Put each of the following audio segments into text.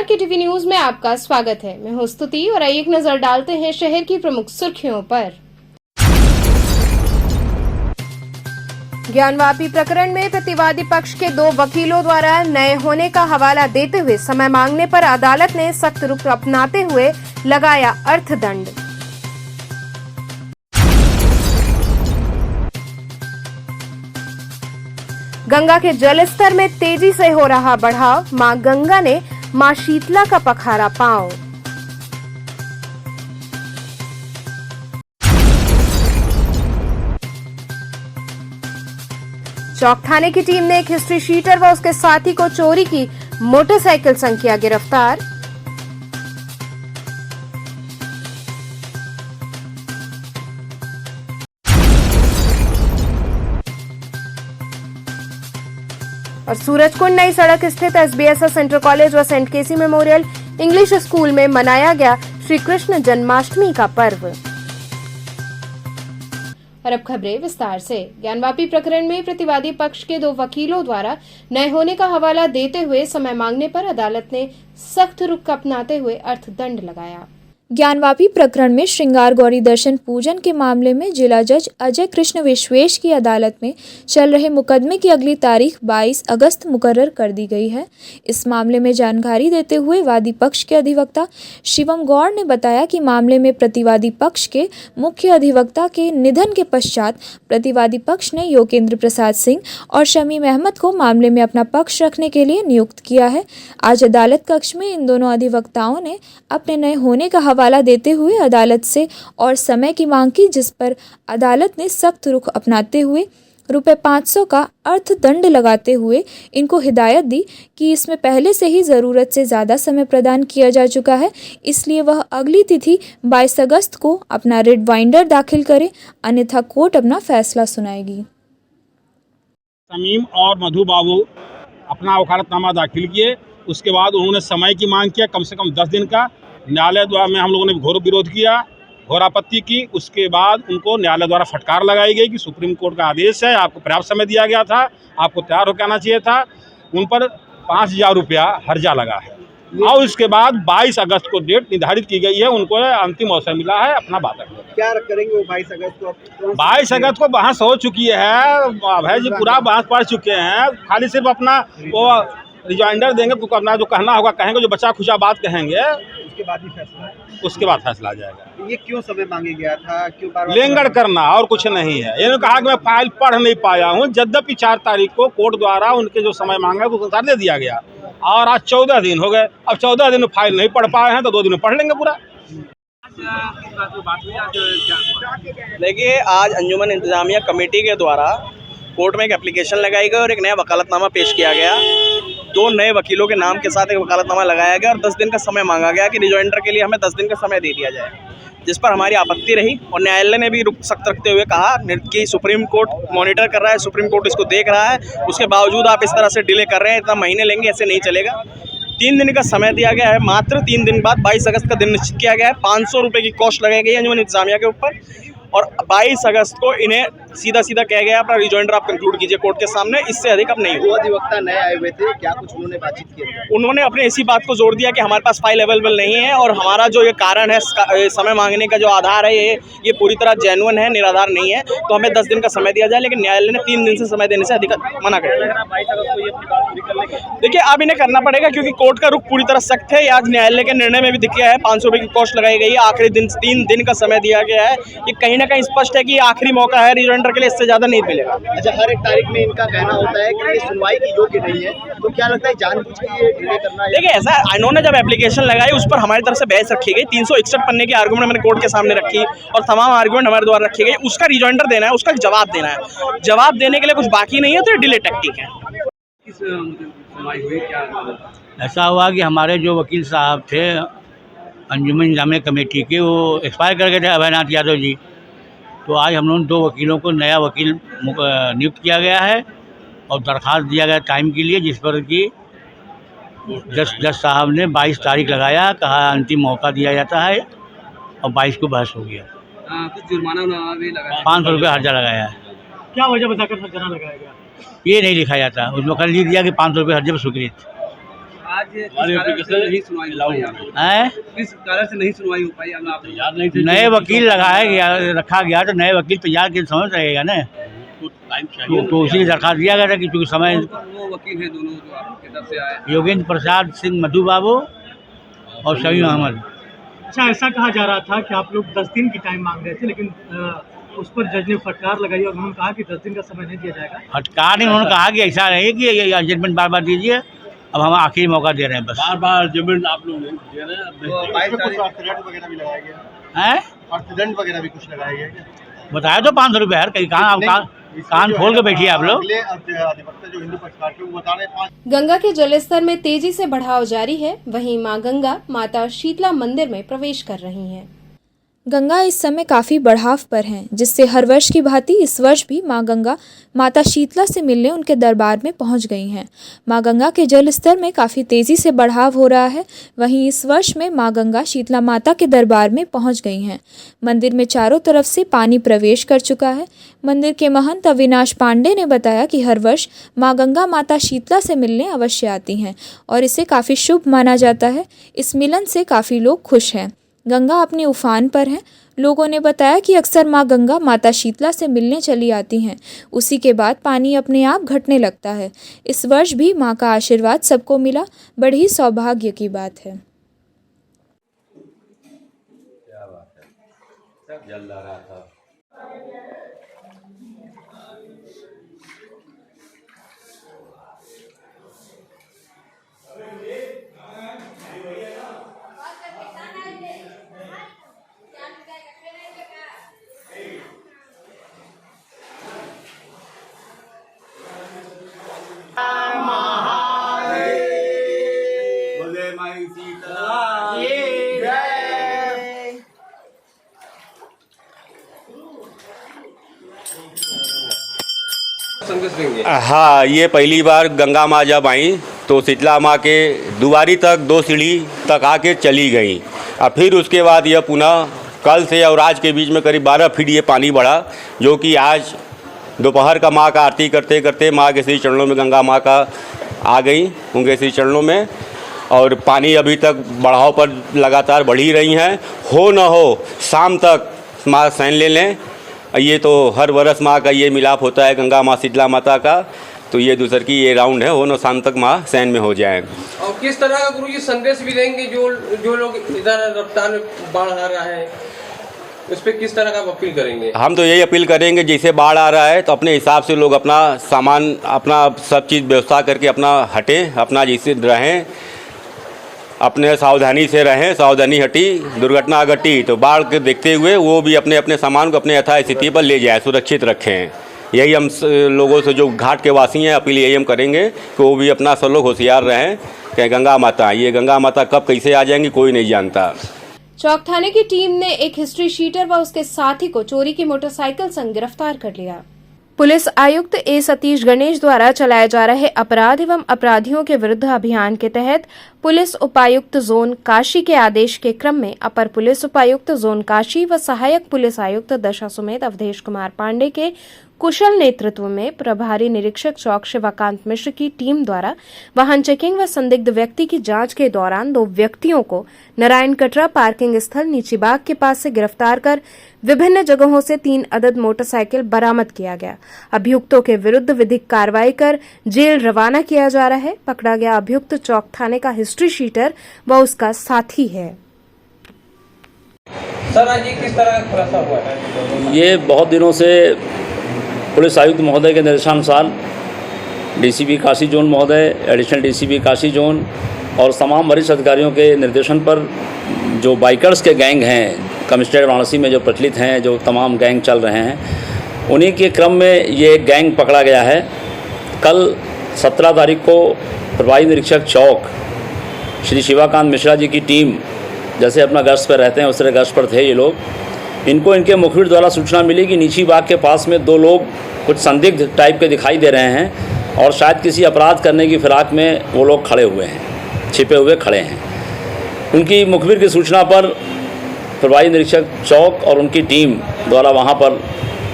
के TV news में आपका स्वागत है। मैं हूं स्तुति और आइए एक नजर डालते हैं शहर की प्रमुख सुर्खियों पर। ज्ञानवापी प्रकरण में प्रतिवादी पक्ष के 2 वकीलों द्वारा नए होने का हवाला देते हुए समय मांगने पर अदालत ने सख्त रुख अपनाते हुए लगाया अर्थदंड। गंगा के जलस्तर में तेजी से हो रहा बढ़ाव, मां गंगा ने मां शीतला का पखारा पांव। चौक थाने की टीम ने एक हिस्ट्री शीटर व उसके साथी को चोरी की मोटरसाइकिल संग किया गिरफ्तार। और सूरजकुंड नई सड़क स्थित SBSS इंटर कॉलेज व सेंट केसी मेमोरियल इंग्लिश स्कूल में मनाया गया श्री कृष्ण जन्माष्टमी का पर्व। और अब खबरें विस्तार से। ज्ञानवापी प्रकरण में प्रतिवादी पक्ष के 2 वकीलों द्वारा नए होने का हवाला देते हुए समय मांगने पर अदालत ने सख्त रुख अपनाते हुए अर्थदंड लगाया। ज्ञानवापी प्रकरण में श्रृंगार गौरी दर्शन पूजन के मामले में जिला जज अजय कृष्ण विश्वेश की अदालत में चल रहे मुकदमे की अगली तारीख 22 अगस्त मुकर्रर कर दी गई है। इस मामले में जानकारी देते हुए वादी पक्ष के अधिवक्ता शिवम गौड़ ने बताया कि मामले में प्रतिवादी पक्ष के मुख्य अधिवक्ता के निधन के पश्चात प्रतिवादी पक्ष ने योगेंद्र प्रसाद सिंह और शमीम अहमद को मामले में अपना पक्ष रखने के लिए नियुक्त किया है। आज अदालत कक्ष में इन दोनों अधिवक्ताओं ने अपने नए होने का हवाला देते हुए अदालत से और समय की मांग की, जिस पर अदालत ने सख्त रुख अपनाते हुए ₹500 का अर्थदंड लगाते हुए इनको हिदायत दी कि इसमें पहले से ही ज़रूरत से ज़्यादा समय प्रदान किया जा चुका है, इसलिए वह अगली तिथि 22 अगस्त को अपना रिट बाइंडर दाखिल करें, अन्यथा कोर्ट अपना फैसला सुनाएगी। शमीम और मधु बाबू अपना वकालतनामा दाखिल किए। उसके बाद उन्होंने समय की मांग किया, कम से कम 10 दिन का। न्यायालय द्वारा में हम लोगों ने घोर विरोध किया, घोर आपत्ति की। उसके बाद उनको न्यायालय द्वारा फटकार लगाई गई कि सुप्रीम कोर्ट का आदेश है, आपको पर्याप्त समय दिया गया था, आपको तैयार होकर आना चाहिए था। उन पर 5000 रुपया हर्जा लगा है और उसके बाद 22 अगस्त को डेट निर्धारित की गई है। उनको अंतिम अवसर मिला है अपना बात रखने का। क्या करेंगे वो 22 अगस्त को? 22 अगस्त को बहस हो चुकी है, अभय जी पूरा बहस पढ़ चुके हैं। खाली सिर्फ अपना वो रिजाइंडर देंगे, तो अपना जो कहना होगा कहेंगे, जो बचा खुचा बात कहेंगे, उसके बाद ही फैसला। उसके बाद फैसला आ जाएगा। ये क्यों समय मांगे गया था? क्यों बार लेंगड़ करना और कुछ नहीं है। इन्होंने कहा कि मैं फाइल पढ़ नहीं पाया हूँ, यद्यपि 4 तारीख को कोर्ट द्वारा उनके जो समय मांगा है उसको दे दिया गया और आज 14 दिन हो गए। अब 14 दिन में फाइल नहीं पढ़ पाए हैं तो 2 दिन में पढ़ लेंगे पूरा। देखिए, आज अंजुमन इंतजामिया कमेटी के द्वारा कोर्ट में एक एप्लीकेशन लगाई गई और एक नया वकालतनामा पेश किया गया। 2 नए वकीलों के नाम के साथ एक वकालतनामा लगाया गया और 10 दिन का समय मांगा गया कि रिजॉइंडर के लिए हमें 10 दिन का समय दे दिया जाए, जिस पर हमारी आपत्ति रही और न्यायालय ने भी रुख सख्त रखते हुए कहा कि सुप्रीम कोर्ट मॉनिटर कर रहा है, सुप्रीम कोर्ट इसको देख रहा है, उसके बावजूद आप इस तरह से डिले कर रहे हैं, इतना महीने लेंगे, ऐसे नहीं चलेगा। 3 दिन का समय दिया गया है, मात्र 3 दिन बाद 22 अगस्त का दिन निश्चित किया गया है। 500 रुपये की कॉस्ट लगाई गई है अंजुमन इंतजामिया के ऊपर और 22 अगस्त को इन्हें सीधा कहा गया अपना रिजॉइंडर आप कंक्लूड कीजिए कोर्ट के सामने, इससे अधिक अब नहीं। 2 अधिवक्ता नए आए हुए थे, क्या कुछ उन्होंने बातचीत की? उन्होंने अपने इसी बात को जोर दिया कि हमारे पास फाइल अवेलेबल नहीं है और हमारा जो ये कारण है, समय मांगने का जो आधार है, ये पूरी तरह जेन्युइन है, निराधार नहीं है, तो हमें 10 दिन का समय दिया जाए। लेकिन न्यायालय ने 3 दिन से समय देने से अधिक मना कर दिया। देखिए, अब इन्हें करना पड़ेगा क्योंकि कोर्ट का रुख पूरी तरह सख्त है। आज न्यायालय के निर्णय में भी दिख गया है, 500 रुपये की कॉस्ट लगाई गई है, आखिरी दिन 3 दिन का समय दिया गया है। ये कहीं ना कहीं स्पष्ट है कि आखिरी मौका है रिजॉइंडर के लिए, इससे ज़्यादा नहीं मिलेगा। अच्छा, हर एक तारीख में इनका कहना होता है कि ये सुनवाई की योग्य नहीं है, तो क्या लगता है जानबूझ के ये डिले करना है? देखिए, ऐसा इन्होंने जब एप्लीकेशन लगाई उस पर हमारी तरफ से बहस रखी गई, 361 पन्ने की आर्गूमेंट मैंने कोर्ट के सामने रखी और तमाम आर्गूमेंट हमारे द्वारा रखी गई। उसका रिजॉइंडर देना है, उसका जवाब देना है। जवाब देने के लिए कुछ बाकी नहीं है, तो ये डिले टैक्टिक है। ऐसा हुआ कि हमारे जो वकील साहब थे अंजुमन इंतजामिया कमेटी के, वो एक्सपायर कर गए थे, अभयनाथ यादव जी। तो आज हम लोगों ने 2 वकीलों को नया वकील नियुक्त किया गया है और दरख्वास्त दिया गया टाइम के लिए, जिस पर कि जज साहब ने 22 तारीख लगाया, कहा अंतिम मौका दिया जाता है और 22 को बहस हो गया। कुछ जुर्माना भी लगाया, 500 रुपये हर्जा लगाया है। क्या वजह बताकर हर्जा लगाया गया? ये नहीं लिखा जाता, उसमें कर लिख दिया कि 500 रुपये हर्जे पर स्वीकृत। आज किस कारण से नहीं सुनवाई हो पाई आपकी? हैं किस कारण से नहीं सुनवाई हो पाई अब आप? नए वकील लगाया गया, रखा गया तो नए वकील तैयार के समय रहेगा ना, तो उसी दरखास्त दिया गया था कि चूँकि समय। वो वकील है दोनों जो आपकी तरफ से आए? योगेंद्र प्रसाद सिंह मधु बाबू और शमीम अहमद। अच्छा, ऐसा कहा जा रहा था कि आप लोग 10 दिन की टाइम मांग रहे थे, लेकिन उस पर जज ने फटकार लगाई और उन्होंने कहा कि 10 दिन का समय नहीं दिया जाएगा। फटकार नहीं, उन्होंने कहा कि ऐसा नहीं कि ये जजमेंट बार बार दीजिए, अब हम आखिरी मौका दे रहे हैं, बस बार बार जजमेंट आप लोग दे रहे हैं। तो 22 तारीख अर्थदंड वगैरह भी लगाया गया हैं अर्थदंड वगैरह भी कुछ लगाया गया क्या? बताया तो 500 रुपये हर कहीं, कहाँ आप कान खोल के बैठिए आप लोग। अगले अधिवक्ता जो हिंदू पक्षकार थे वो बता रहे हैं 5। गंगा के जलस्तर में तेजी से बढ़ाव जारी है। वहीं मां गंगा माता शीतला मंदिर में प्रवेश कर रही हैं। गंगा इस समय काफ़ी बढ़ाव पर हैं, जिससे हर वर्ष की भांति इस वर्ष भी मां गंगा माता शीतला से मिलने उनके दरबार में पहुंच गई हैं। मां गंगा के जल स्तर में काफ़ी तेज़ी से बढ़ाव हो रहा है। वहीं इस वर्ष में मां गंगा शीतला माता के दरबार में पहुंच गई हैं। मंदिर में चारों तरफ से पानी प्रवेश कर चुका है। मंदिर के महंत अविनाश पांडे ने बताया कि हर वर्ष मां गंगा माता शीतला से मिलने अवश्य आती हैं और इसे काफ़ी शुभ माना जाता है। इस मिलन से काफ़ी लोग खुश हैं। गंगा अपने उफान पर हैं। लोगों ने बताया कि अक्सर मां गंगा माता शीतला से मिलने चली आती हैं, उसी के बाद पानी अपने आप घटने लगता है। इस वर्ष भी मां का आशीर्वाद सबको मिला, बड़ी सौभाग्य की बात है। क्या बात है, सब जल रहा था। हाँ, ये पहली बार गंगा माँ जब आई तो शीतला माँ के दुआरी तक 2 सीढ़ी तक आके चली गई। और फिर उसके बाद यह पुनः कल से और आज के बीच में करीब 12 फीट ये पानी बढ़ा, जो कि आज दोपहर का माँ का आरती करते करते माँ के श्री चरणों में गंगा माँ का आ गई, उनके श्री चरणों में। और पानी अभी तक बढ़ाव पर लगातार बढ़ ही रही हैं। हो न हो शाम तक माँ सैन ले लें। ये तो हर वर्ष माँ का ये मिलाप होता है गंगा माँ शीतला माता का, तो ये दूसर की ये राउंड है, हो न शाम तक माँ सैन में हो जाए। और किस तरह का गुरु जी संदेश भी देंगे जो लोग इधर रफ्तार में बाढ़ आ रहा है, उस पर किस तरह का अपील करेंगे? हम तो यही अपील करेंगे, जैसे बाढ़ आ रहा है तो अपने हिसाब से लोग अपना सामान अपना सब चीज़ व्यवस्था करके अपना हटें, अपना जैसे रहें, अपने सावधानी से रहें। सावधानी हटी दुर्घटना घटी तो बाढ़ के देखते हुए वो भी अपने अपने सामान को अपने यथास्थिति पर ले जाए, सुरक्षित रखें। यही हम लोगों से जो घाट के वासी हैं अपील यही हम करेंगे कि वो भी अपना सब लोग होशियार रहें कि गंगा माता, ये गंगा माता कब कैसे आ जाएंगी कोई नहीं जानता। चौक थाने की टीम ने एक हिस्ट्री शीटर व उसके साथी को चोरी की मोटरसाइकिल संग गिरफ्तार कर लिया। पुलिस आयुक्त ए सतीश गणेश द्वारा चलाए जा रहे अपराध एवं अपराधियों के विरुद्ध अभियान के तहत पुलिस उपायुक्त जोन काशी के आदेश के क्रम में अपर पुलिस उपायुक्त जोन काशी व सहायक पुलिस आयुक्त दशा समेत अवधेश कुमार पांडे के कुशल नेतृत्व में प्रभारी निरीक्षक चौक शिवाकांत मिश्र की टीम द्वारा वाहन चेकिंग व संदिग्ध व्यक्ति की जांच के दौरान 2 व्यक्तियों को नारायण कटरा पार्किंग स्थल नीची बाग के पास से गिरफ्तार कर विभिन्न जगहों से 3 अदद मोटरसाइकिल बरामद किया गया। अभियुक्तों के विरुद्ध विधिक कार्रवाई कर जेल रवाना किया जा रहा है। पकड़ा गया अभियुक्त चौक थाने का हिस्ट्री शीटर व उसका साथी है। सर, आज ये किस तरह का खुलासा हुआ है? ये बहुत दिनों से पुलिस आयुक्त महोदय के निर्देशानुसार डीसीपी काशी जोन महोदय, एडिशनल डीसीपी काशी जोन और तमाम वरिष्ठ अधिकारियों के निर्देशन पर जो बाइकर्स के गैंग हैं कमिश्नरेट वाराणसी में जो प्रचलित हैं, जो तमाम गैंग चल रहे हैं, उन्हीं के क्रम में ये एक गैंग पकड़ा गया है। कल 17 तारीख को प्रभारी निरीक्षक चौक श्री शिवाकांत मिश्रा जी की टीम जैसे अपना गश्त पर रहते हैं उस तरह गश्त पर थे ये लोग। इनको इनके मुखबिर द्वारा सूचना मिली कि नीची बाग के पास में 2 लोग कुछ संदिग्ध टाइप के दिखाई दे रहे हैं और शायद किसी अपराध करने की फिराक में वो लोग खड़े हुए हैं, छिपे हुए खड़े हैं। उनकी मुखबिर की सूचना पर प्रभारी निरीक्षक चौक और उनकी टीम द्वारा वहाँ पर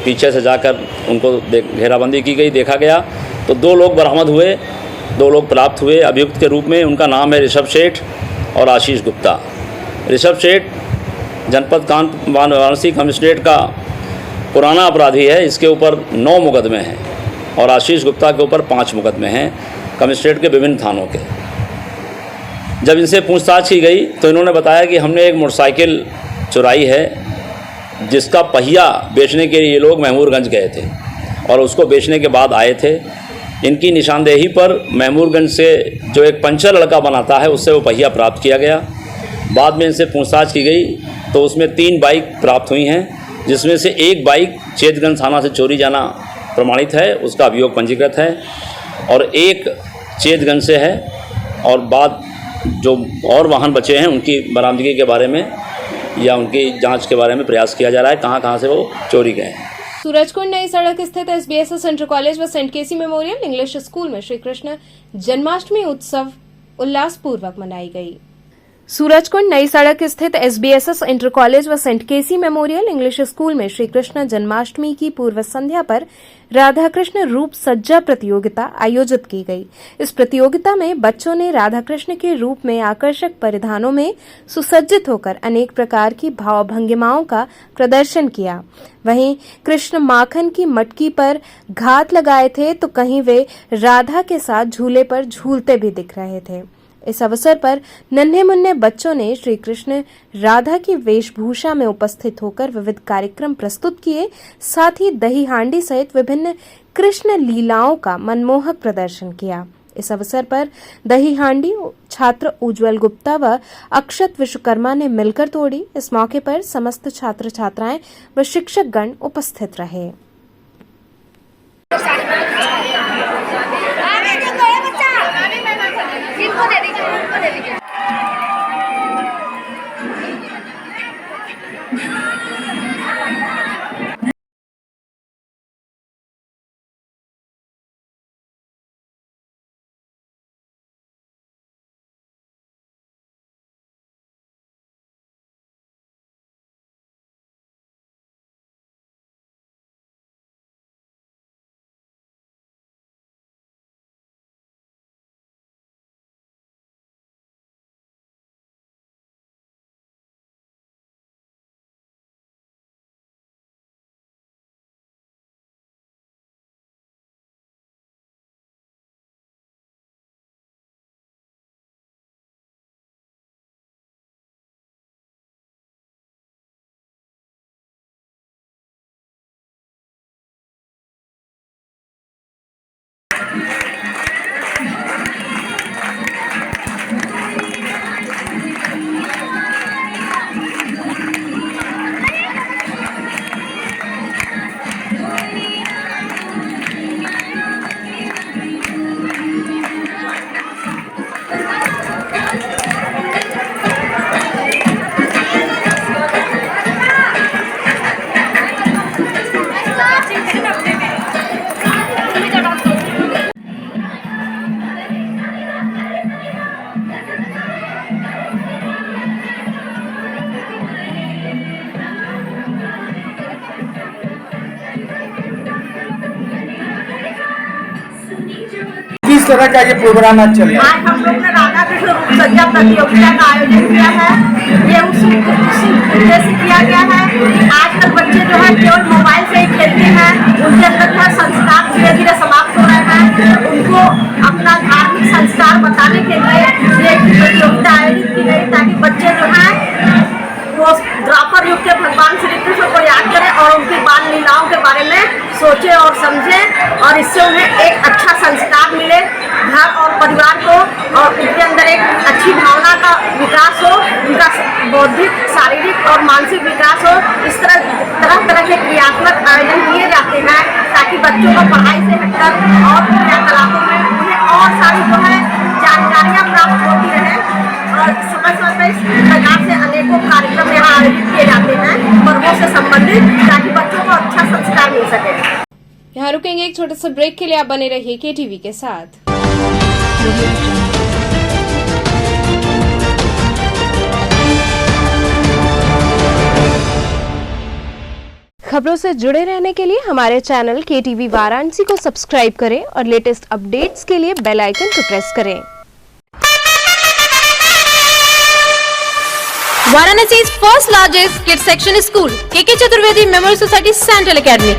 पीछे से जाकर उनको घेराबंदी की गई। देखा गया तो 2 लोग बरामद हुए 2 लोग प्राप्त हुए अभियुक्त के रूप में। उनका नाम है ऋषभ सेठ और आशीष गुप्ता। ऋषभ सेठ जनपद वाराणसी कमिश्नरेट का पुराना अपराधी है, इसके ऊपर 9 मुकदमे हैं और आशीष गुप्ता के ऊपर 5 मुकदमे हैं कमिश्नरेट के विभिन्न थानों के। जब इनसे पूछताछ की गई तो इन्होंने बताया कि हमने एक मोटरसाइकिल चुराई है जिसका पहिया बेचने के लिए ये लोग महमूरगंज गए थे और उसको बेचने के बाद आए थे। इनकी निशानदेही पर महमूरगंज से जो एक पंचर लड़का बनाता है उससे वो पहिया प्राप्त किया गया। बाद में इनसे पूछताछ की गई तो उसमें 3 बाइक प्राप्त हुई हैं, जिसमें से एक बाइक चेतगंज थाना से चोरी जाना प्रमाणित है, उसका अभियोग पंजीकृत है, और एक चेतगंज से है। और बाद जो और वाहन बचे हैं उनकी बरामदगी के बारे में या उनकी जांच के बारे में प्रयास किया जा रहा है, कहाँ से वो चोरी गए हैं। सूरजकुंड नई सड़क स्थित SBSS इंटर कॉलेज व सेंट केसी मेमोरियल इंग्लिश स्कूल में श्री कृष्ण जन्माष्टमी उत्सव उल्लासपूर्वक मनाई गई। सूरजकुंड नई सड़क स्थित SBSS इंटर कॉलेज व सेंट केसी मेमोरियल इंग्लिश स्कूल में श्री कृष्ण जन्माष्टमी की पूर्व संध्या पर राधा कृष्ण रूप सज्जा प्रतियोगिता आयोजित की गई। इस प्रतियोगिता में बच्चों ने राधा कृष्ण के रूप में आकर्षक परिधानों में सुसज्जित होकर अनेक प्रकार की भाव भंगिमाओं का प्रदर्शन किया। वहीं कृष्ण माखन की मटकी पर घात लगाए थे तो कहीं वे राधा के साथ झूले पर झूलते भी दिख रहे थे। इस अवसर पर नन्हे मुन्ने बच्चों ने श्री कृष्ण राधा की वेशभूषा में उपस्थित होकर विविध कार्यक्रम प्रस्तुत किए। साथ ही दही हांडी सहित विभिन्न कृष्ण लीलाओं का मनमोहक प्रदर्शन किया। इस अवसर पर दही हांडी छात्र उज्जवल गुप्ता व अक्षत विश्वकर्मा ने मिलकर तोड़ी। इस मौके पर समस्त छात्र छात्राएं व शिक्षकगण उपस्थित रहे। किस तरह का ये प्रोग्राम आज चल रहा है? आज हम लोग ने राधा कृष्ण रूप सज्जा प्रतियोगिता का आयोजन किया है। ये उस उद्देश्य से किया गया है। आजकल बच्चे जो है केवल मोबाइल से ही खेलते हैं, उनके अंदर जो संस्कार धीरे धीरे समाप्त हो रहे हैं। उनको अपना धार्मिक संस्कार बताने के लिए ये प्रतियोगिता आयोजित की गई ताकि बच्चे जो है वो द्वापर युग के भगवान श्री कृष्ण को याद करें और उनकी बाल लीलाओं के बारे में सोचे और समझे, और इससे उन्हें एक अच्छा संस्कार मिले घर और परिवार को, और उनके अंदर एक अच्छी भावना का विकास हो, उनका बौद्धिक, शारीरिक और मानसिक विकास हो। इस तरह के क्रियात्मक आयोजन किए जाते हैं ताकि बच्चों को पढ़ाई से हटकर और क्रियाकलापों में उन्हें और सारी जो है जानकारियाँ प्राप्त होती रहे। और समय समय इस प्रकार से अनेकों कार्यक्रम यहाँ आयोजित किए जाते हैं पर्वों से संबंधित, ताकि बच्चों को अच्छा संस्कार मिल सके। यहाँ रुकेंगे एक छोटे से ब्रेक के लिए। आप बने रहिए KTV के साथ। खबरों से जुड़े रहने के लिए हमारे चैनल KTV वाराणसी को सब्सक्राइब करें और लेटेस्ट अपडेट्स के लिए बेल आइकन को प्रेस करें। Varanassi's first largest kids section school, KK Chaturvedi Memorial Society Central Academy.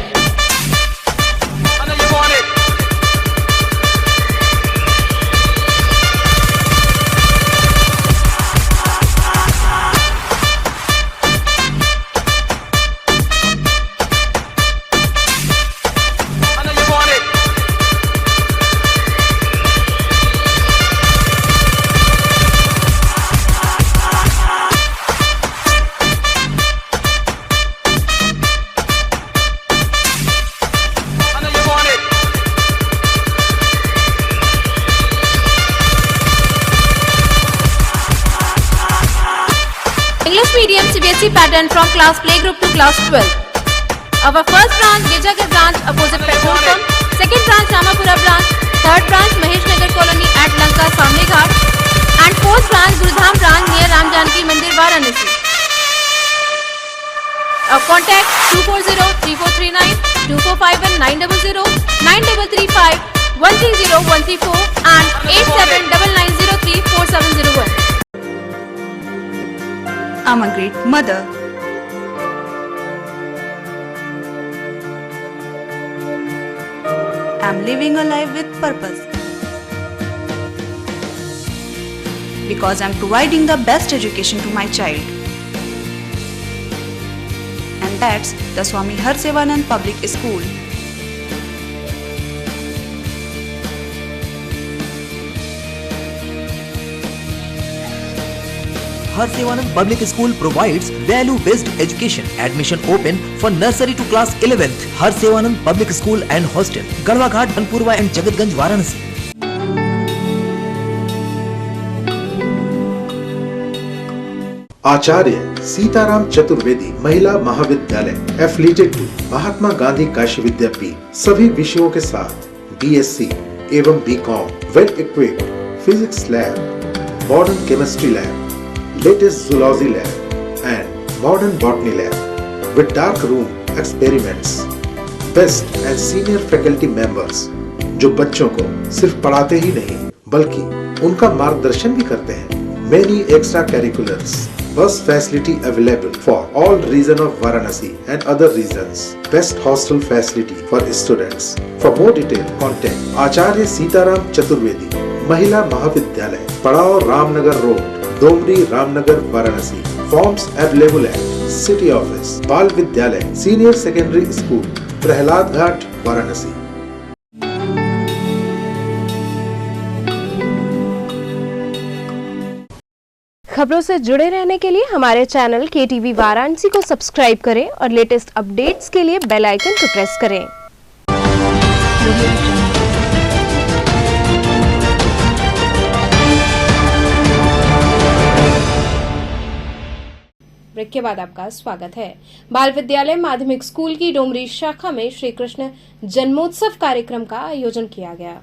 English medium CBSE pattern from class playgroup to class 12. Our first branch Gejagar branch opposite petrol pump, second branch Ramapura branch, third branch Mahesh Nagar colony at Lanka Samne Ghat, and fourth branch Gurudham branch near Ram Janki Mandir Varanasi. Contact 240-3439, 2451-900, 9335 130-134 and 879903-4701. I'm a great mother. I'm living a life with purpose. Because I'm providing the best education to my child. And that's the Swami Harsevanand Public School. Harsevanand Public School provides value-based education. Admission open for nursery to class 11th. Harsevanand Public School and Hostel, Garwa Ghat, Dhanpurwa and Jagatganj, Varanasi. आचार्य सीताराम चतुर्वेदी महिला महाविद्यालय affiliated to Mahatma Gandhi Kashi विद्यापीठ सभी विषयों के साथ BSc एवं BCom well equipped physics lab, modern chemistry lab, latest zoology lab and modern botany lab with dark room experiments, best and senior faculty members जो बच्चों को सिर्फ पढ़ाते ही नहीं बल्कि उनका मार्गदर्शन भी करते हैं. Many extra curriculars, bus facility available for all region of Varanasi and other regions. Best hostel facility for students. For more detail, contact Acharya Sitaram Chaturvedi Mahila Mahavidyalaya, Padao Ramnagar Road, Domri Ramnagar Varanasi. Forms available at city office, बाल विद्यालय senior secondary school, Prahlad घाट, वाराणसी. खबरों से जुड़े रहने के लिए हमारे channel KTV Varanasi को सब्सक्राइब करें और लेटेस्ट अपडेट्स के लिए बेल आइकन को प्रेस करें. ब्रेक के बाद आपका स्वागत है. बाल विद्यालय माध्यमिक स्कूल की डोमरी शाखा में श्री कृष्ण जन्मोत्सव कार्यक्रम का आयोजन किया गया.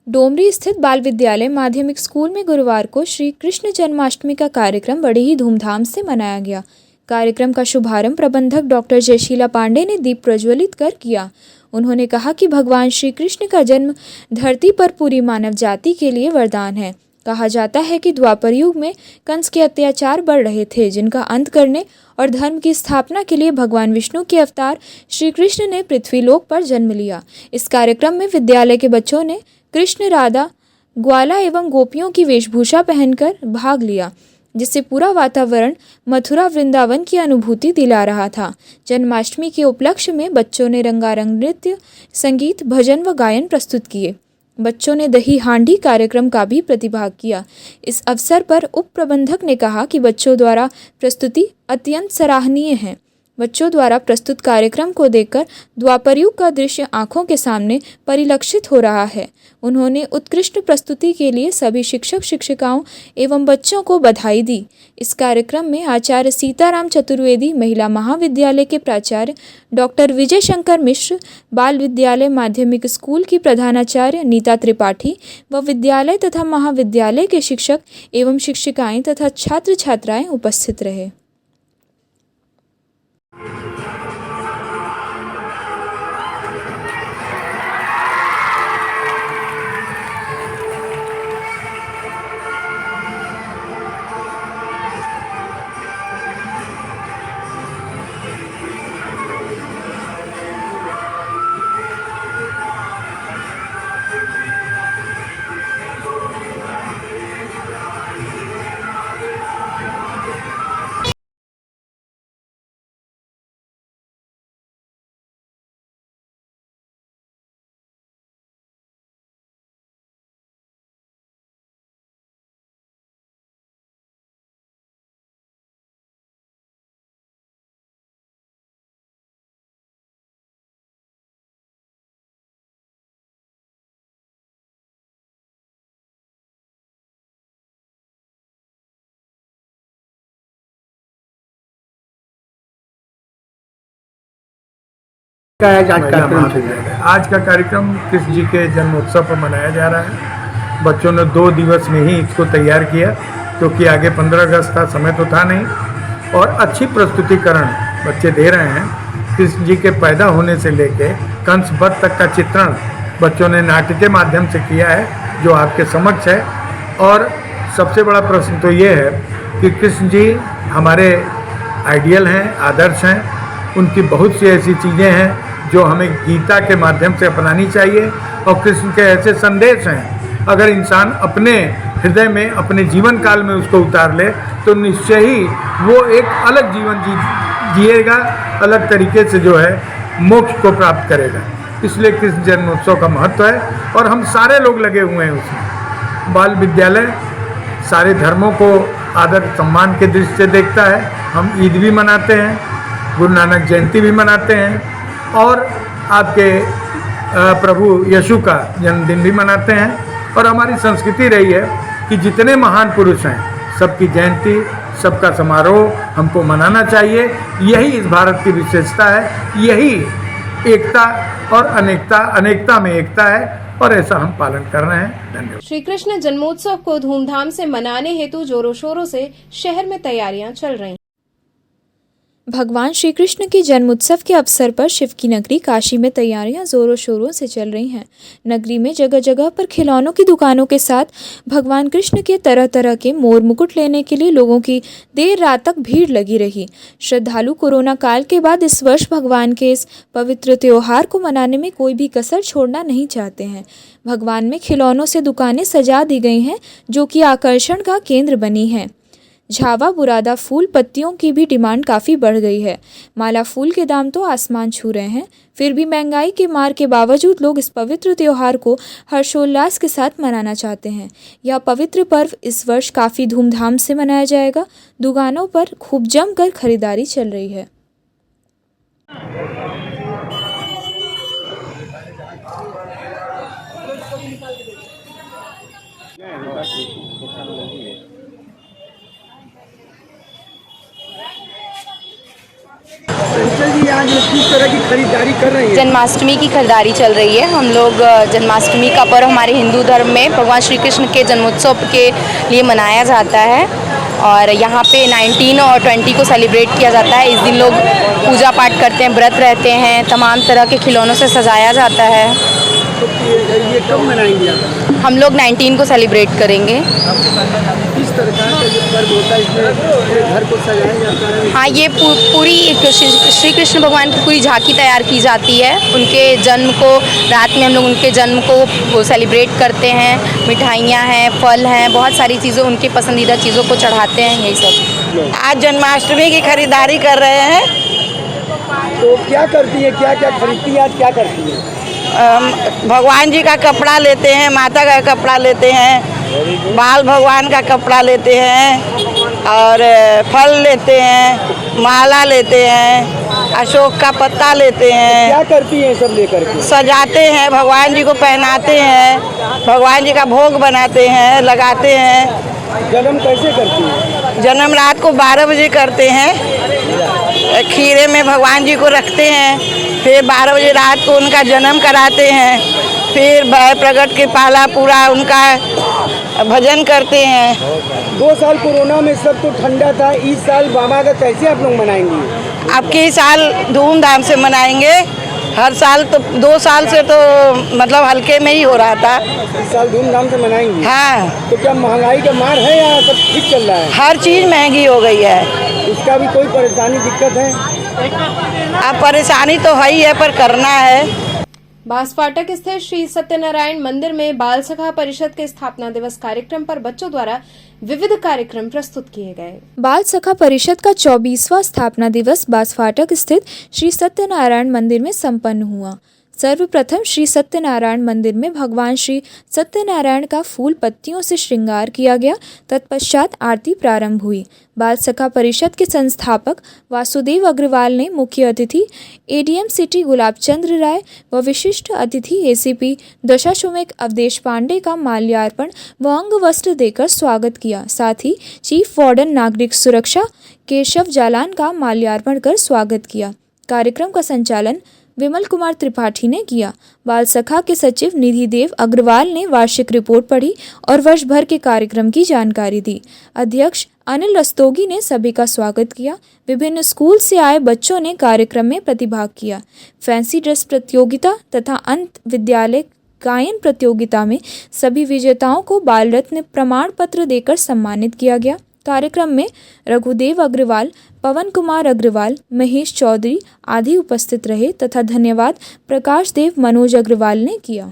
डोमरी स्थित बाल विद्यालय माध्यमिक स्कूल में गुरुवार को श्री कृष्ण जन्माष्टमी का कार्यक्रम बड़े ही धूमधाम से मनाया गया. कार्यक्रम का शुभारंभ प्रबंधक डॉक्टर जयशीला पांडे ने दीप प्रज्वलित कर किया. उन्होंने कहा कि भगवान श्री कृष्ण का जन्म धरती पर पूरी मानव जाति के लिए वरदान है. कहा जाता है कि द्वापर युग में कंस के अत्याचार बढ़ रहे थे, जिनका अंत करने और धर्म की स्थापना के लिए भगवान विष्णु के अवतार श्री कृष्ण ने पृथ्वीलोक पर जन्म लिया. इस कार्यक्रम में विद्यालय के बच्चों ने कृष्ण, राधा, ग्वाला एवं गोपियों की वेशभूषा पहनकर भाग लिया, जिससे पूरा वातावरण मथुरा वृंदावन की अनुभूति दिला रहा था. जन्माष्टमी के उपलक्ष्य में बच्चों ने रंगारंग नृत्य, संगीत, भजन व गायन प्रस्तुत किए. बच्चों ने दही हांडी कार्यक्रम का भी प्रतिभाग किया. इस अवसर पर उप प्रबंधक ने कहा कि बच्चों द्वारा प्रस्तुति अत्यंत सराहनीय है. बच्चों द्वारा प्रस्तुत कार्यक्रम को देखकर द्वापर युग का दृश्य आंखों के सामने परिलक्षित हो रहा है. उन्होंने उत्कृष्ट प्रस्तुति के लिए सभी शिक्षक शिक्षिकाओं एवं बच्चों को बधाई दी. इस कार्यक्रम में आचार्य सीताराम चतुर्वेदी महिला महाविद्यालय के प्राचार्य डॉक्टर विजय शंकर मिश्र, बाल विद्यालय माध्यमिक स्कूल की प्रधानाचार्य नीता त्रिपाठी व विद्यालय तथा महाविद्यालय के शिक्षक एवं शिक्षिकाएं तथा छात्र छात्राएं उपस्थित रहे. आज का कार्यक्रम कृष्ण जी के जन्मोत्सव पर मनाया जा रहा है। बच्चों ने 2 दिवस में ही इसको तैयार किया, क्योंकि आगे 15 अगस्त था, समय तो था नहीं, और अच्छी प्रस्तुतिकरण बच्चे दे रहे हैं। कृष्ण जी के पैदा होने से लेके कंस वध तक का चित्रण बच्चों ने नाट्य के माध्यम से किया है, जो आपके समक्ष है। और सबसे बड़ा प्रश्न तो ये है कि कृष्ण जी हमारे आइडियल हैं, आदर्श हैं। उनकी बहुत सी ऐसी चीज़ें हैं जो हमें गीता के माध्यम से अपनानी चाहिए, और कृष्ण के ऐसे संदेश हैं, अगर इंसान अपने हृदय में, अपने जीवन काल में उसको उतार ले तो निश्चय ही वो एक अलग जीवन जिएगा, अलग तरीके से जो है मोक्ष को प्राप्त करेगा। इसलिए कृष्ण जन्मोत्सव का महत्व है, और हम सारे लोग लगे हुए हैं उसमें। बाल विद्यालय सारे धर्मों को आदर सम्मान के दृष्टि से देखता है। हम ईद भी मनाते हैं, गुरु नानक जयंती भी मनाते हैं, और आपके प्रभु यीशु का जन्मदिन भी मनाते हैं। और हमारी संस्कृति रही है कि जितने महान पुरुष हैं सबकी जयंती, सबका समारोह हमको मनाना चाहिए। यही इस भारत की विशेषता है, यही एकता और अनेकता में एकता है, और ऐसा हम पालन कर रहे हैं। धन्यवाद। श्री कृष्ण जन्मोत्सव को धूमधाम से मनाने हेतु जोरों शोरों से शहर में तैयारियां चल रही। भगवान श्री कृष्ण के जन्मोत्सव के अवसर पर शिव की नगरी काशी में तैयारियां जोरों शोरों से चल रही हैं। नगरी में जगह जगह पर खिलौनों की दुकानों के साथ भगवान कृष्ण के तरह तरह के मोर मुकुट लेने के लिए लोगों की देर रात तक भीड़ लगी रही। श्रद्धालु कोरोना काल के बाद इस वर्ष भगवान के इस पवित्र त्योहार को मनाने में कोई भी कसर छोड़ना नहीं चाहते हैं। भगवान में खिलौनों से दुकानें सजा दी गई हैं, जो कि आकर्षण का केंद्र बनी हैं। झावा बुरादा फूल पत्तियों की भी डिमांड काफ़ी बढ़ गई है। माला फूल के दाम तो आसमान छू रहे हैं। फिर भी महंगाई के मार के बावजूद लोग इस पवित्र त्योहार को हर्षोल्लास के साथ मनाना चाहते हैं। यह पवित्र पर्व इस वर्ष काफ़ी धूमधाम से मनाया जाएगा। दुकानों पर खूब जमकर खरीदारी चल रही है। आज किस तरह की खरीदारी कर रही है? जन्माष्टमी की खरीदारी चल रही है। हम लोग जन्माष्टमी का पर्व हमारे हिंदू धर्म में भगवान श्री कृष्ण के जन्मोत्सव के लिए मनाया जाता है, और यहाँ पे 19 और 20 को सेलिब्रेट किया जाता है। इस दिन लोग पूजा पाठ करते हैं, व्रत रहते हैं, तमाम तरह के खिलौनों से सजाया जाता है। तो ये कब मनाएंगे आप? हम लोग 19 को सेलिब्रेट करेंगे। किस तरह का जो पर्व होता है इसमें पूरे घर को सजाया जाता है? हाँ, ये पूरी श्री कृष्ण भगवान की पूरी झांकी तैयार की जाती है। उनके जन्म को रात में हम लोग उनके जन्म को सेलिब्रेट करते हैं। मिठाइयाँ हैं, फल हैं, बहुत सारी चीज़ें, उनकी पसंदीदा चीज़ों को चढ़ाते हैं, यही सब। आज जन्माष्टमी की खरीदारी कर रहे हैं। तो क्या करती है, क्या क्या खरीदती है, आज क्या करती है? भगवान जी का कपड़ा लेते हैं, माता का कपड़ा लेते हैं, बाल भगवान का कपड़ा लेते हैं, और फल लेते हैं, माला लेते हैं, अशोक का पत्ता लेते हैं। क्या करती हैं सब लेकर के? सजाते हैं, भगवान जी को पहनाते हैं, भगवान जी का भोग बनाते हैं, लगाते हैं। जन्म कैसे करती हैं? जन्म रात को 12 बजे करते हैं। खीरे में भगवान जी को रखते हैं, फिर 12 बजे रात को उनका जन्म कराते हैं, फिर भय प्रकट के पाला पूरा उनका भजन करते हैं। 2 साल कोरोना में सब तो ठंडा था, इस साल बाबा का कैसे आप लोग मनाएंगे? आपके साल धूमधाम से मनाएंगे। हर साल तो 2 साल से तो मतलब हल्के में ही हो रहा था। इस साल धूमधाम से मनाएंगे? हाँ। तो क्या महंगाई का मार है या सब ठीक चल रहा है? हर चीज़ महंगी हो गई है। इसका भी कोई परेशानी दिक्कत है? अब परेशानी तो है ही है, पर करना है। बांसफाटक स्थित श्री सत्यनारायण मंदिर में बाल सखा परिषद के स्थापना दिवस कार्यक्रम पर बच्चों द्वारा विविध कार्यक्रम प्रस्तुत किए गए। बाल सखा परिषद का 24वां स्थापना दिवस बांसफाटक स्थित श्री सत्यनारायण मंदिर में संपन्न हुआ। सर्वप्रथम श्री सत्यनारायण मंदिर में भगवान श्री सत्यनारायण का फूल पत्तियों से श्रृंगार किया गया। तत्पश्चात आरती प्रारंभ हुई। बाल सखा परिषद के संस्थापक वासुदेव अग्रवाल ने मुख्य अतिथि एडीएम सिटी गुलाब चंद्र राय व विशिष्ट अतिथि एसीपी दशाश्वमेध अवधेश पांडे का माल्यार्पण व अंग वस्त्र देकर स्वागत किया। साथ ही चीफ वार्डन नागरिक सुरक्षा केशव जालान का माल्यार्पण कर स्वागत किया। कार्यक्रम का संचालन विमल कुमार त्रिपाठी ने किया। बाल सखा के सचिव निधि देव अग्रवाल ने वार्षिक रिपोर्ट पढ़ी और वर्ष भर के कार्यक्रम की जानकारी दी। अध्यक्ष अनिल रस्तोगी ने सभी का स्वागत किया। विभिन्न स्कूल से आए बच्चों ने कार्यक्रम में प्रतिभाग किया। फैंसी ड्रेस प्रतियोगिता तथा अंत विद्यालय गायन प्रतियोगिता में सभी विजेताओं को बाल रत्न प्रमाण पत्र देकर सम्मानित किया गया। कार्यक्रम में रघुदेव अग्रवाल, पवन कुमार अग्रवाल, महेश चौधरी आदि उपस्थित रहे तथा धन्यवाद प्रकाश देव मनोज अग्रवाल ने किया।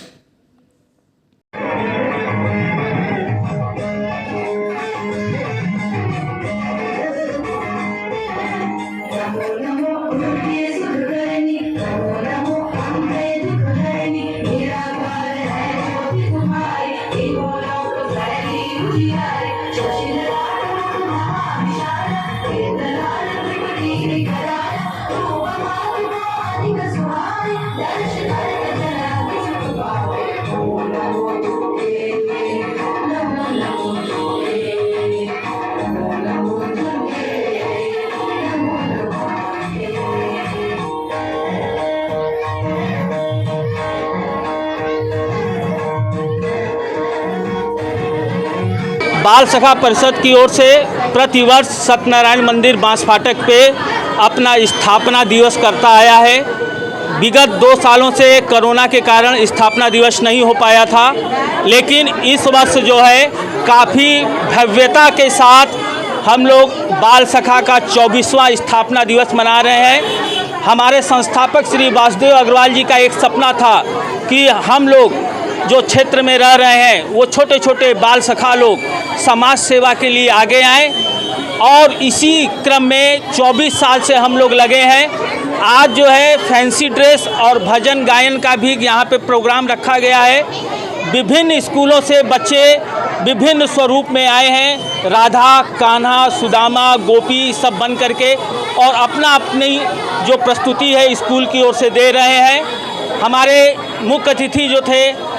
बाल सखा परिषद की ओर से प्रतिवर्ष सत्यनारायण मंदिर बांस फाटक पे अपना स्थापना दिवस करता आया है। विगत 2 सालों से कोरोना के कारण स्थापना दिवस नहीं हो पाया था, लेकिन इस वर्ष जो है काफ़ी भव्यता के साथ हम लोग बाल सखा का 24वां स्थापना दिवस मना रहे हैं। हमारे संस्थापक श्री वासुदेव अग्रवाल जी का एक सपना था कि हम लोग जो क्षेत्र में रह रहे हैं वो छोटे छोटे बाल सखा लोग समाज सेवा के लिए आगे आएँ, और इसी क्रम में 24 साल से हम लोग लगे हैं। आज जो है फैंसी ड्रेस और भजन गायन का भी यहाँ पे प्रोग्राम रखा गया है। विभिन्न स्कूलों से बच्चे विभिन्न स्वरूप में आए हैं, राधा, कान्हा, सुदामा, गोपी सब बन करके, और अपना अपनी जो प्रस्तुति है स्कूल की ओर से दे रहे हैं। हमारे मुख्य अतिथि जो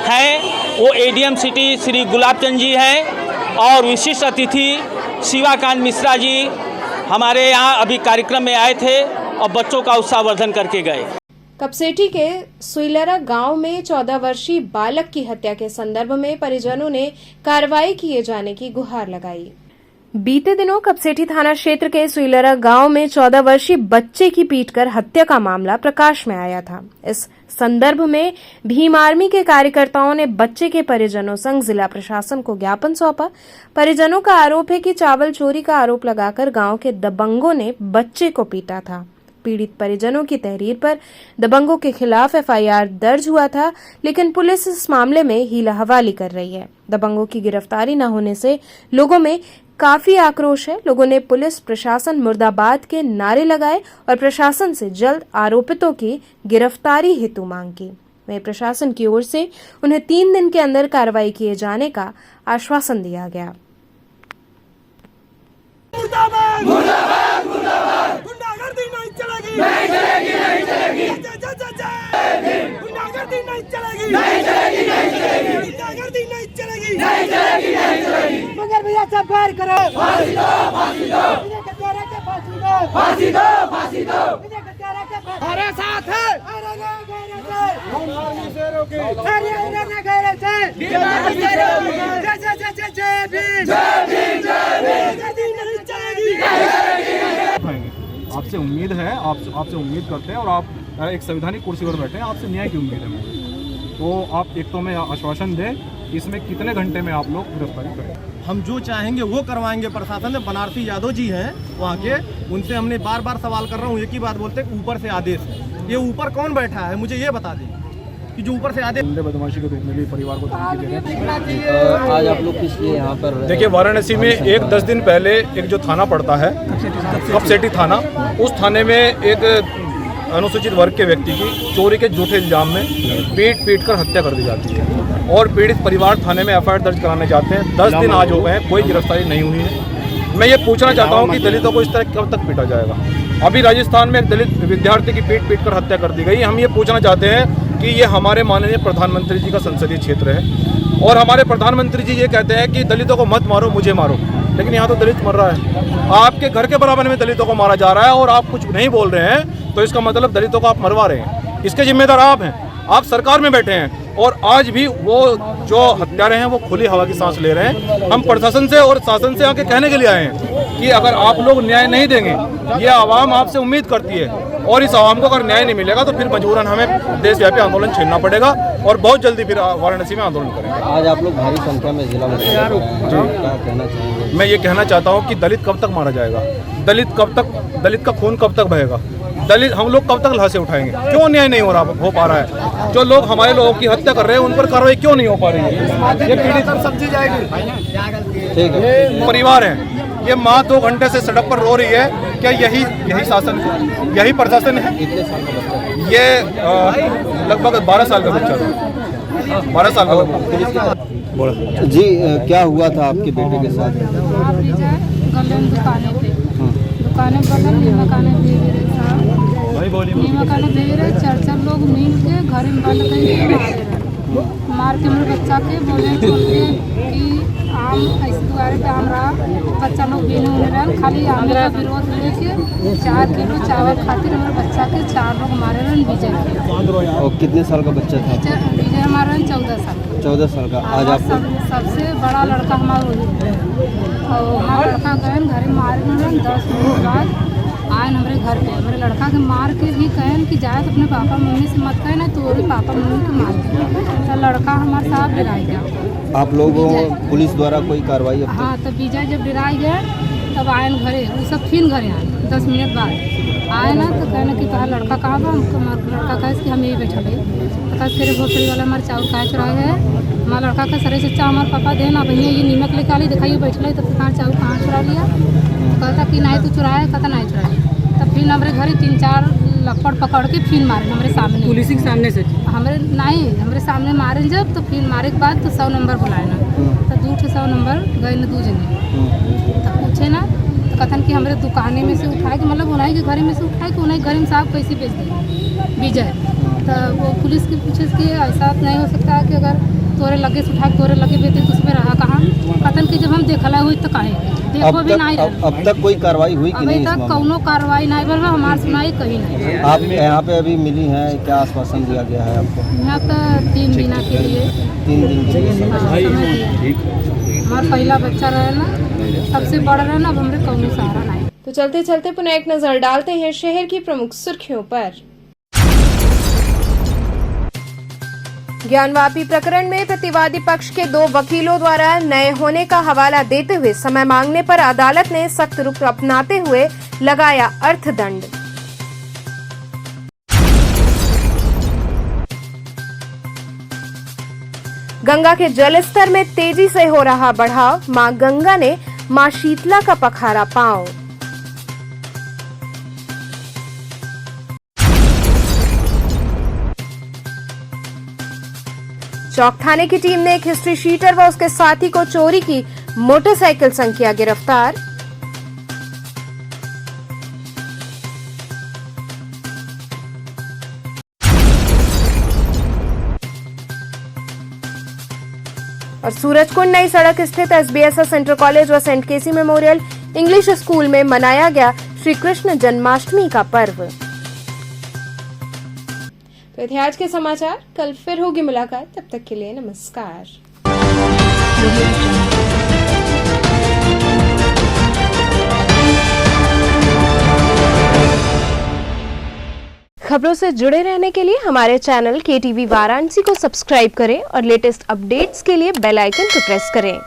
हैं वो एडीएम सिटी श्री गुलाब चंद जी हैं, और विशिष्ट अतिथि शिवाकांत मिश्रा जी हमारे यहाँ अभी कार्यक्रम में आए थे और बच्चों का उत्साहवर्धन करके गए। कपसेठी के सुइलरा गांव में 14 वर्षीय बालक की हत्या के संदर्भ में परिजनों ने कार्रवाई किए जाने की गुहार लगाई। बीते दिनों कपसेठी थाना क्षेत्र के सुइलरा गांव में 14 वर्षीय बच्चे की पीटकर हत्या का मामला प्रकाश में आया था। इस संदर्भ में भीम आर्मी के कार्यकर्ताओं ने बच्चे के परिजनों संग जिला प्रशासन को ज्ञापन सौंपा। परिजनों का आरोप है कि चावल चोरी का आरोप लगाकर गांव के दबंगों ने बच्चे को पीटा था। पीड़ित परिजनों की तहरीर पर दबंगों के खिलाफ एफआईआर दर्ज हुआ था, लेकिन पुलिस इस मामले में हीला हवाली कर रही है। दबंगों की गिरफ्तारी न होने से लोगों में काफी आक्रोश है। लोगों ने पुलिस प्रशासन मुर्दाबाद के नारे लगाए और प्रशासन से जल्द आरोपितों की गिरफ्तारी हेतु मांग की। वहीं प्रशासन की ओर से उन्हें 3 दिन के अंदर कार्रवाई किए जाने का आश्वासन दिया गया। मुर्दाबाद, मुर्दाबाद, मुर्दाबाद। गुंडागर्दी नहीं चलेगी, नहीं चलेगी, नहीं चलेगी। गुंडागर्दी नहीं चलेगी, नहीं चलेगी, नहीं चलेगी। गुंडागर्दी नहीं चलेगी, नहीं चलेगी, नहीं चलेगी। मगर भैया सब फायर करो, फांसी दो, फांसी दो। इन्हें कचहरा के फांसी दो, फांसी दो, फांसी दो। इन्हें कचहरा के फांसी। हमारे साथ है, अरे ना गैर से, हम आर्मी से रोके, अरे ना गैर से, जय जय जय जय भीम, जय भीम, जय भीम। आपसे उम्मीद है, आपसे उम्मीद करते हैं, और आप एक संवैधानिक कुर्सी पर बैठे हैं, आपसे न्याय की उम्मीद है मुझे। तो आप एक तो मैं आश्वासन दें, इसमें कितने घंटे में आप लोग गिरफ्तारी करें? हम जो चाहेंगे वो करवाएंगे। प्रशासन में बनारसी यादव जी हैं वहाँ के, उनसे हमने बार बार सवाल कर रहा हूँ, एक ही बात बोलते हैं ऊपर से आदेश है। ये ऊपर कौन बैठा है मुझे ये बता दें कि जो ऊपर से आदेश। बदमाशी के रूप में भी परिवार को धमकी दे रहे हैं। आज आप लोग किस लिए यहाँ पर? देखिए, वाराणसी में 10 दिन पहले एक जो थाना पड़ता है कपसेठी थाना, उस थाने में एक अनुसूचित वर्ग के व्यक्ति की चोरी के झूठे इल्जाम में पीट कर हत्या कर दी जाती है, और पीड़ित परिवार थाने में एफआईआर दर्ज कराने जाते हैं। 10 दिन आज हो गए हैं, कोई गिरफ्तारी नहीं हुई है। मैं ये पूछना चाहता हूँ कि दलितों को इस तरह कब तक पीटा जाएगा? अभी राजस्थान में एक दलित विद्यार्थी की पीट कर हत्या कर दी गई। हम ये पूछना चाहते हैं कि ये हमारे माननीय प्रधानमंत्री जी का संसदीय क्षेत्र है, और हमारे प्रधानमंत्री जी ये कहते हैं कि दलितों को मत मारो, मुझे मारो, लेकिन यहाँ तो दलित मर रहा है। आपके घर के बराबर में दलितों को मारा जा रहा है और आप कुछ नहीं बोल रहे हैं, तो इसका मतलब दलितों को आप मरवा रहे हैं। इसके जिम्मेदार आप हैं, आप सरकार में बैठे हैं। और आज भी वो जो हत्यारे हैं वो खुली हवा की सांस ले रहे हैं। हम प्रशासन से और शासन से आके कहने के लिए आए हैं कि अगर आप लोग न्याय नहीं देंगे, ये आवाम आपसे उम्मीद करती है, और इस आवाम को अगर न्याय नहीं मिलेगा तो फिर मजबूरन हमें देशव्यापी आंदोलन छेड़ना पड़ेगा और बहुत जल्दी फिर वाराणसी में आंदोलन करेंगे। आज आप लोग भारी संख्या में जिला में क्या कहना चाहेंगे? मैं ये कहना चाहता हूँ कि दलित कब तक मारा जाएगा, दलित का खून कब तक बहेगा, दलित हम लोग कब तक लाशें उठाएंगे? क्यों न्याय नहीं हो पा रहा है? जो लोग हमारे लोगों की हत्या कर रहे हैं उन पर कार्रवाई क्यों नहीं हो पा रही है? ये पीड़ित समझी जाएगी, परिवार है, ये माँ 2 घंटे से सड़क पर रो रही है। क्या यही शासन, यही प्रशासन है? ये लगभग 12 साल का बच्चा था, 12 साल का बच्चा। जी क्या हुआ था आपके बेटे के साथ? दुकाने 4 लोग मिल के घर में बंद करके मार के मेरे बच्चा के बोले कि आम ऐसे दुआरे पे आम रहा, बच्चा लोग बीने होने रहे, खाली आम का विरोध लेके 4 किलो चावल खातिर हमारे बच्चा के 4 लोग मारे रहे। विजय और कितने साल का बच्चा था? विजय हमारा 14 साल। 14 साल का। आज आप सबसे बड़ा लड़का हमारा और हमारा लड़का गए घर में मारे रहे। 10 मिनट बाद आए हमारे घर पे, हमारे लड़का के मार के भी कहन कि जाए तो अपने पापा मम्मी से मत कहे ना, तो पापा मम्मी को मार के तो लड़का हमारे साथ डराई गया। आप लोगों पुलिस द्वारा कोई कार्रवाई? हाँ, तब विजय जब डराई गए तब आए घरे, वो सब फिर घरे आए 10 मिनट बाद आए ना, तो कहना कि तुम्हारा लड़का कहाँ बा? लड़का कहे कि हम यही बैठे पता तेरे भोसड़ी वाला हमारे चावल खाए चुराए है। हमारा लड़का का सरे चचा हमारे पापा देना भैया ये नीमक लेके आली, दिखाइए बैठे तब कहाँ चावल कहाँ चुरा लिया? कहता कि नहीं तू चुराया, कहता नहीं चुराया। तब फिर हमारे घर 3-4 लपड़ पकड़ के फिर मारे हमारे सामने, पुलिस के सामने से हमारे सामने मारे। जब तो फिर मारे के बाद तो 100 नंबर बुलाए ना, तो 200 नंबर गए न 2 जने, तब पूछे ना तो कथन कि हमारे दुकाने में से उठाए के मतलब उन्हीं के घर में से उठाए कि उन्हीं घर में साहब कैसे बेच दें विजय। तो वो पुलिस की पूछे कि ऐसा नहीं हो सकता है कि अगर तोरे लगे से उठा तोरे लगे बेटे तो उसमें रहा कहाँ? कथन कि जब हम देखला हुई तो काहे देखो भी नहीं। अब तक कोई कार्रवाई हुई कि नहीं? अभी तक कौनो कार्रवाई नहीं बल हमारे सुनाई कहीं नहीं। आप यहाँ पे अभी मिली हैं, क्या आश्वासन दिया गया है आपको? यहाँ तो 3 दिन के लिए 3 दिन के लिए हमारा पहला बच्चा रहे ना, सबसे बड़ा रहे ना, अब हमारे कौनो सहारा नहीं। तो चलते चलते पुनः एक नजर डालते हैं शहर की प्रमुख सुर्खियों पर। ज्ञानवापी प्रकरण में प्रतिवादी पक्ष के 2 वकीलों द्वारा नए होने का हवाला देते हुए समय मांगने पर अदालत ने सख्त रुख अपनाते हुए लगाया अर्थदंड। गंगा के जलस्तर में तेजी से हो रहा बढ़ाव, मां गंगा ने मां शीतला का पखारा पांव। चौक थाने की टीम ने एक हिस्ट्री शीटर व उसके साथी को चोरी की मोटरसाइकिल संग किया गिरफ्तार। और सूरजकुंड नई सड़क स्थित SBSS इंटर कॉलेज व सेंट केसी मेमोरियल इंग्लिश स्कूल में मनाया गया श्री कृष्ण जन्माष्टमी का पर्व। तो थे आज के समाचार, कल फिर होगी मुलाकात, तब तक के लिए नमस्कार। खबरों से जुड़े रहने के लिए हमारे चैनल KTV वाराणसी को सब्सक्राइब करें और लेटेस्ट अपडेट्स के लिए बेल आइकन को प्रेस करें।